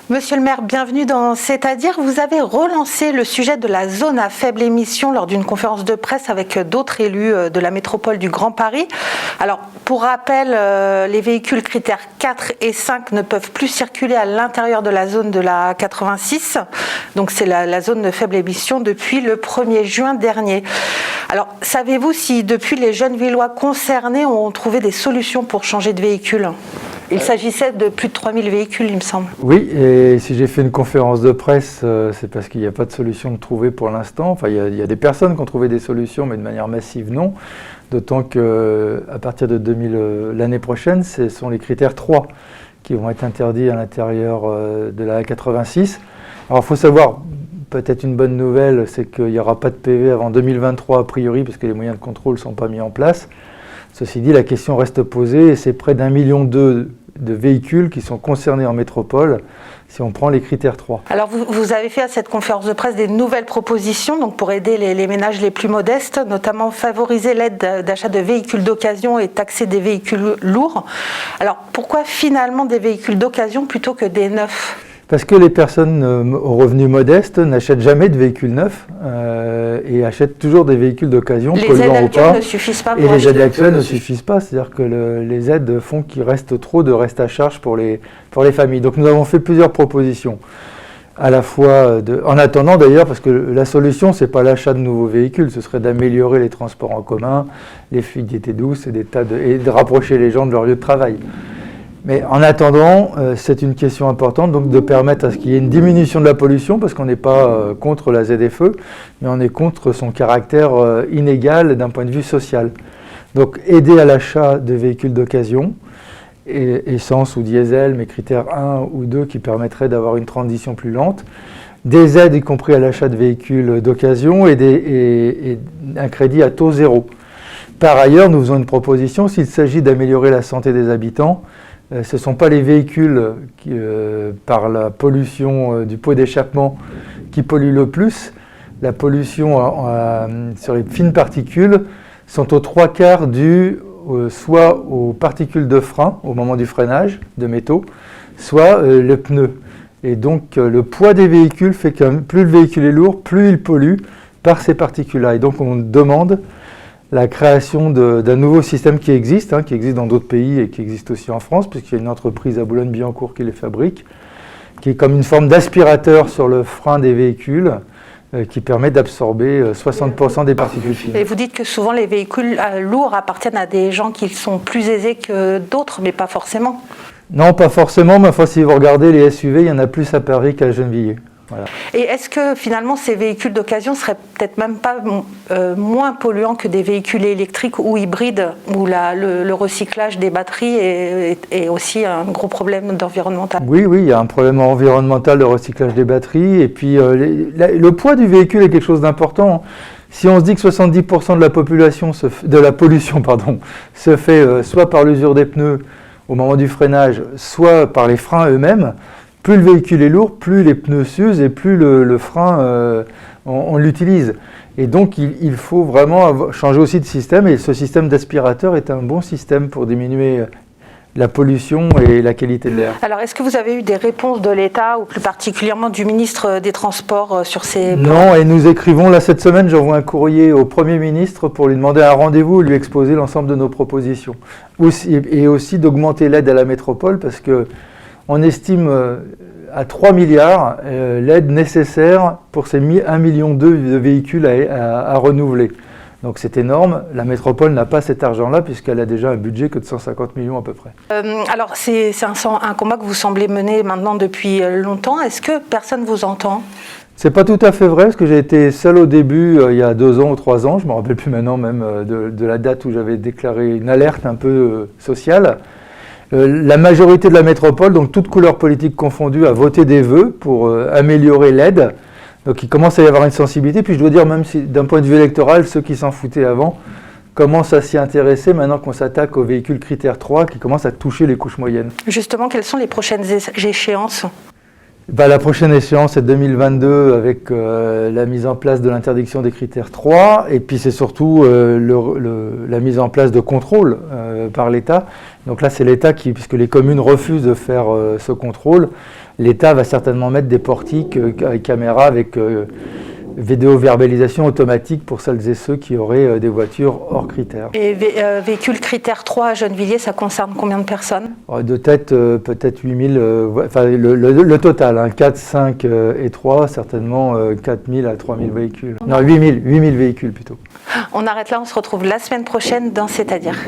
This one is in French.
Monsieur le maire, bienvenue dans C'est-à-dire. Vous avez relancé le sujet de la zone à faible émission lors d'une conférence de presse avec d'autres élus de la métropole du Grand Paris. Alors, pour rappel, les véhicules critères 4 et 5 ne peuvent plus circuler à l'intérieur de la zone de la 86. Donc, c'est la zone de faible émission depuis le 1er juin dernier. Alors, savez-vous si depuis les jeunes Villois concernés ont trouvé des solutions pour changer de véhicule ? Il s'agissait de plus de 3000 véhicules, il me semble. Oui, et si j'ai fait une conférence de presse, c'est parce qu'il n'y a pas de solution de trouver pour l'instant. Enfin, il y a des personnes qui ont trouvé des solutions, mais de manière massive, non. D'autant qu'à partir de l'année prochaine, ce sont les critères 3 qui vont être interdits à l'intérieur de la 86. Alors, il faut savoir, peut-être une bonne nouvelle, c'est qu'il n'y aura pas de PV avant 2023 a priori, parce que les moyens de contrôle ne sont pas mis en place. Ceci dit, la question reste posée et c'est près d'1,2 million de véhicules qui sont concernés en métropole si on prend les critères 3. Alors vous avez fait à cette conférence de presse des nouvelles propositions donc pour aider les ménages les plus modestes, notamment favoriser l'aide d'achat de véhicules d'occasion et taxer des véhicules lourds. Alors pourquoi finalement des véhicules d'occasion plutôt que des neufs ? Parce que les personnes aux revenus modestes n'achètent jamais de véhicules neufs et achètent toujours des véhicules d'occasion, polluants ou pas. Ne suffisent pas et les aides actuelles ne suffisent pas, c'est-à-dire que les aides font qu'il reste trop de reste à charge pour les familles. Donc nous avons fait plusieurs propositions, à la fois en attendant d'ailleurs, parce que la solution c'est pas l'achat de nouveaux véhicules, ce serait d'améliorer les transports en commun, les fluidités douces et de rapprocher les gens de leur lieu de travail. Mais en attendant, c'est une question importante donc de permettre à ce qu'il y ait une diminution de la pollution, parce qu'on n'est pas contre la ZFE, mais on est contre son caractère inégal d'un point de vue social. Donc aider à l'achat de véhicules d'occasion, essence ou diesel, mais critères 1 ou 2 qui permettraient d'avoir une transition plus lente, des aides y compris à l'achat de véhicules d'occasion et un crédit à taux zéro. Par ailleurs, nous faisons une proposition, s'il s'agit d'améliorer la santé des habitants, ce ne sont pas les véhicules qui, par la pollution du pot d'échappement qui polluent le plus. La pollution sur les fines particules sont aux 3/4 due soit aux particules de frein au moment du freinage de métaux, soit le pneu. Et donc le poids des véhicules fait que plus le véhicule est lourd, plus il pollue par ces particules-là. Et donc on demande la création d'un nouveau système qui existe dans d'autres pays et qui existe aussi en France, puisqu'il y a une entreprise à Boulogne-Billancourt qui les fabrique, qui est comme une forme d'aspirateur sur le frein des véhicules, qui permet d'absorber 60% des particules fines. Et vous dites que souvent les véhicules lourds appartiennent à des gens qui sont plus aisés que d'autres, mais pas forcément. Non, pas forcément, mais enfin, si vous regardez les SUV, il y en a plus à Paris qu'à Gennevilliers. Voilà. Et est-ce que finalement ces véhicules d'occasion seraient peut-être même pas moins polluants que des véhicules électriques ou hybrides où le recyclage des batteries est aussi un gros problème environnemental ? Oui, il y a un problème environnemental de recyclage des batteries et puis le poids du véhicule est quelque chose d'important. Si on se dit que 70% de la pollution se fait soit par l'usure des pneus au moment du freinage, soit par les freins eux-mêmes, plus le véhicule est lourd, plus les pneus s'usent et plus le frein, on l'utilise. Et donc il faut vraiment changer aussi de système et ce système d'aspirateur est un bon système pour diminuer la pollution et la qualité de l'air. Alors est-ce que vous avez eu des réponses de l'État ou plus particulièrement du ministre des Transports sur ces plans ? Non, et nous écrivons là cette semaine, j'envoie un courrier au Premier ministre pour lui demander un rendez-vous, lui exposer l'ensemble de nos propositions. Et aussi d'augmenter l'aide à la métropole parce que on estime à 3 milliards l'aide nécessaire pour ces 1,2 million de véhicules à renouveler. Donc c'est énorme. La métropole n'a pas cet argent-là puisqu'elle a déjà un budget que de 150 millions à peu près. Alors c'est un combat que vous semblez mener maintenant depuis longtemps. Est-ce que personne vous entend ? C'est pas tout à fait vrai parce que j'ai été seul au début il y a 2 ans ou 3 ans. Je ne me rappelle plus maintenant même de la date où j'avais déclaré une alerte un peu sociale. La majorité de la métropole, donc toute couleur politique confondue, a voté des vœux pour améliorer l'aide. Donc il commence à y avoir une sensibilité. Puis je dois dire, même si d'un point de vue électoral, ceux qui s'en foutaient avant commencent à s'y intéresser maintenant qu'on s'attaque aux véhicules critères 3 qui commencent à toucher les couches moyennes. Justement, quelles sont les prochaines échéances ? La prochaine échéance est 2022 avec la mise en place de l'interdiction des critères 3 et puis c'est surtout la mise en place de contrôle par l'État. Donc là c'est l'État qui, puisque les communes refusent de faire ce contrôle, l'État va certainement mettre des portiques avec caméras avec vidéo-verbalisation automatique pour celles et ceux qui auraient des voitures hors critères. Et véhicules critère 3 à Gennevilliers, ça concerne combien de personnes? De tête, peut-être 8000, enfin le total, hein, 4, 5 et 3, certainement 4000 à 3000 véhicules. Non, 8000 véhicules plutôt. On arrête là, on se retrouve la semaine prochaine dans C'est-à-dire.